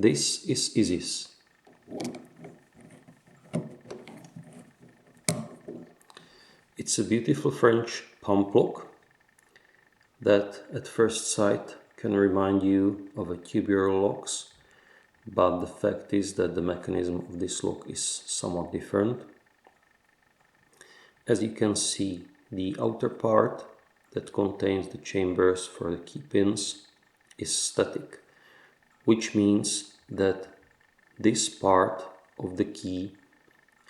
This is Izis. It's a beautiful French pump lock that at first sight can remind you of a tubular locks, but the fact is that the mechanism of this lock is somewhat different. As you can see, the outer part that contains the chambers for the key pins is static, which means that this part of the key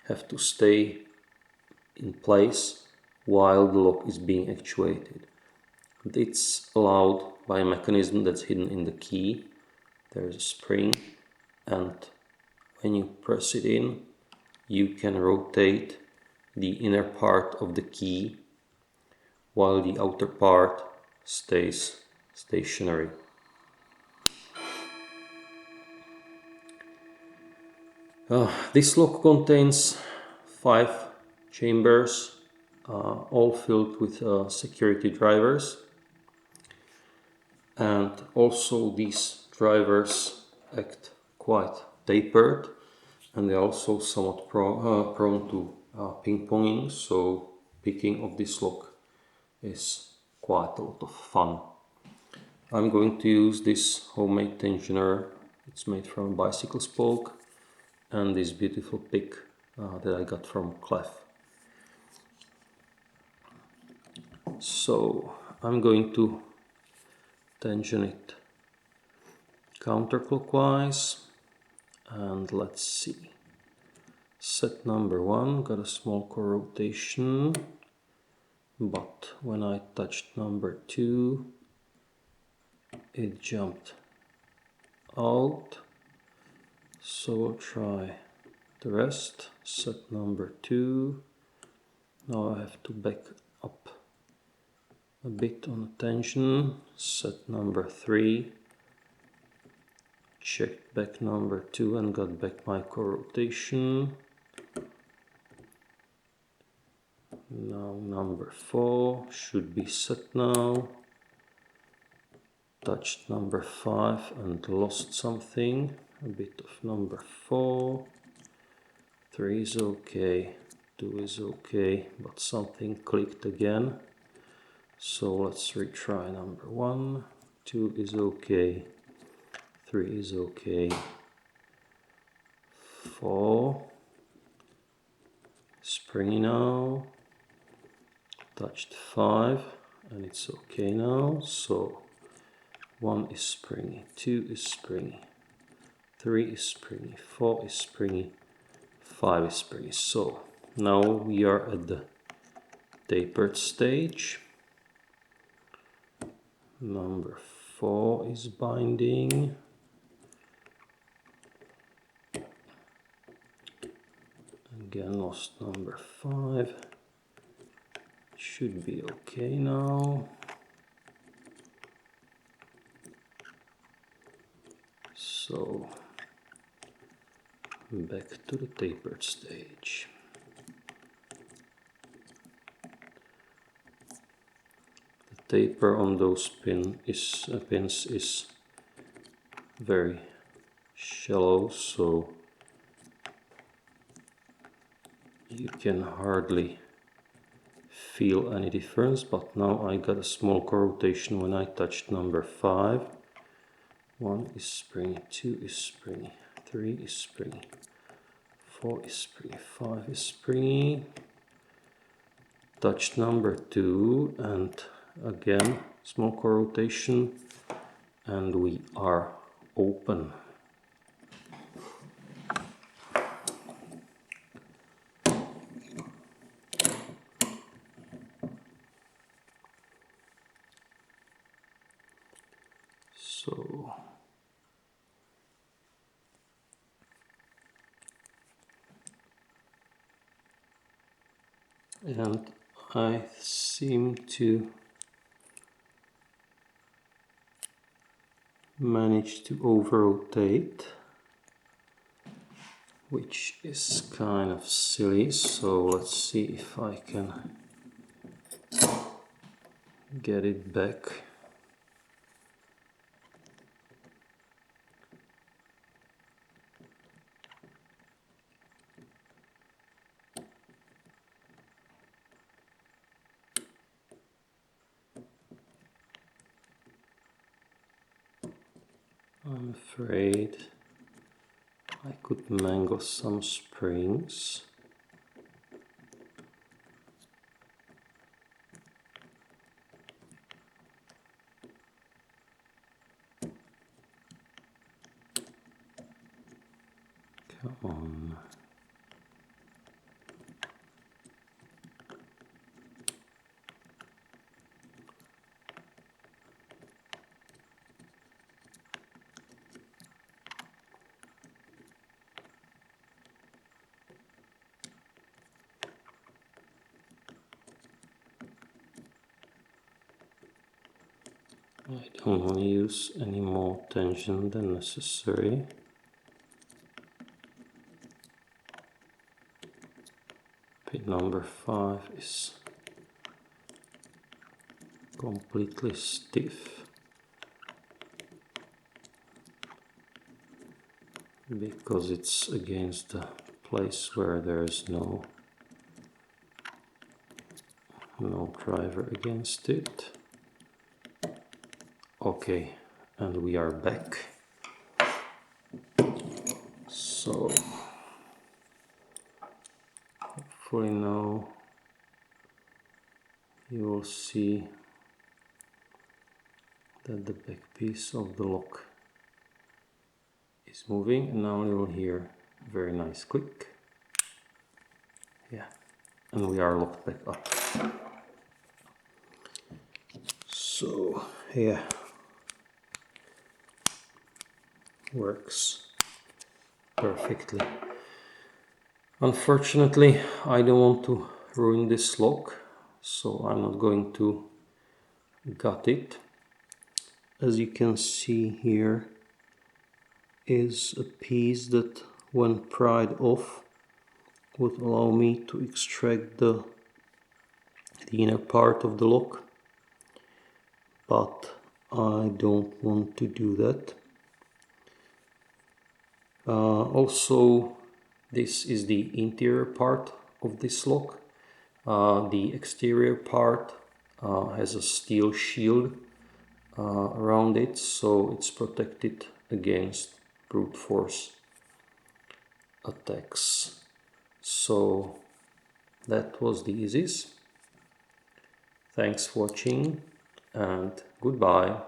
have to stay in place while the lock is being actuated. It's allowed by a mechanism that's hidden in the key. There's a spring, and when you press it in, you can rotate the inner part of the key while the outer part stays stationary. This lock contains 5 chambers, all filled with security drivers, and also these drivers act quite tapered, and they're also somewhat prone to ping-ponging, so picking of this lock is quite a lot of fun. I'm going to use this homemade tensioner. It's made from bicycle spoke, and this beautiful pick that I got from Clef. So I'm going to tension it counterclockwise, and let's see. Set number 1 got a small core rotation, but when I touched number 2 it jumped out, so we'll try the rest. Set number 2. Now I have to back up a bit on the tension. Set number 3. Checked back number 2 and got back my core rotation. Now number 4 should be set now. Touched number 5 and lost something. A bit of number 4. 3 is okay. 2 is okay, but something clicked again. So let's retry number 1. 2 is okay. 3 is okay. 4. Springy now. Touched 5 and it's okay now. So 1 is springy, 2 is springy, 3 is springy, 4 is springy, 5 is springy. So now we are at the tapered stage. Number 4 is binding. Again lost number 5. Should be okay now. So back to the tapered stage. The taper on those pins is very shallow, so you can hardly feel any difference, but now I got a small core rotation when I touched number 5. 1 is springy, 2 is springy, 3 is springy, 4 is springy, 5 is springy. Touched number 2 and again small core rotation, and we are open. So and I seem to manage to over-rotate, which is kind of silly, so let's see if I can get it back. I'm afraid I could mangle some springs. Come on. I don't want to use any more tension than necessary. Pin number 5 is completely stiff because it's against the place where there is no driver against it. Okay, and we are back. So hopefully now you will see that the back piece of the lock is moving, and now you will hear a very nice click. Yeah, and we are locked back up. So yeah, works perfectly. Unfortunately, I don't want to ruin this lock, so I'm not going to gut it. As you can see, here is a piece that, when pried off, would allow me to extract the inner part of the lock, but I don't want to do that. Also, this is the interior part of this lock. The exterior part has a steel shield around it, so it's protected against brute force attacks. So that was the Izis. Thanks for watching and goodbye.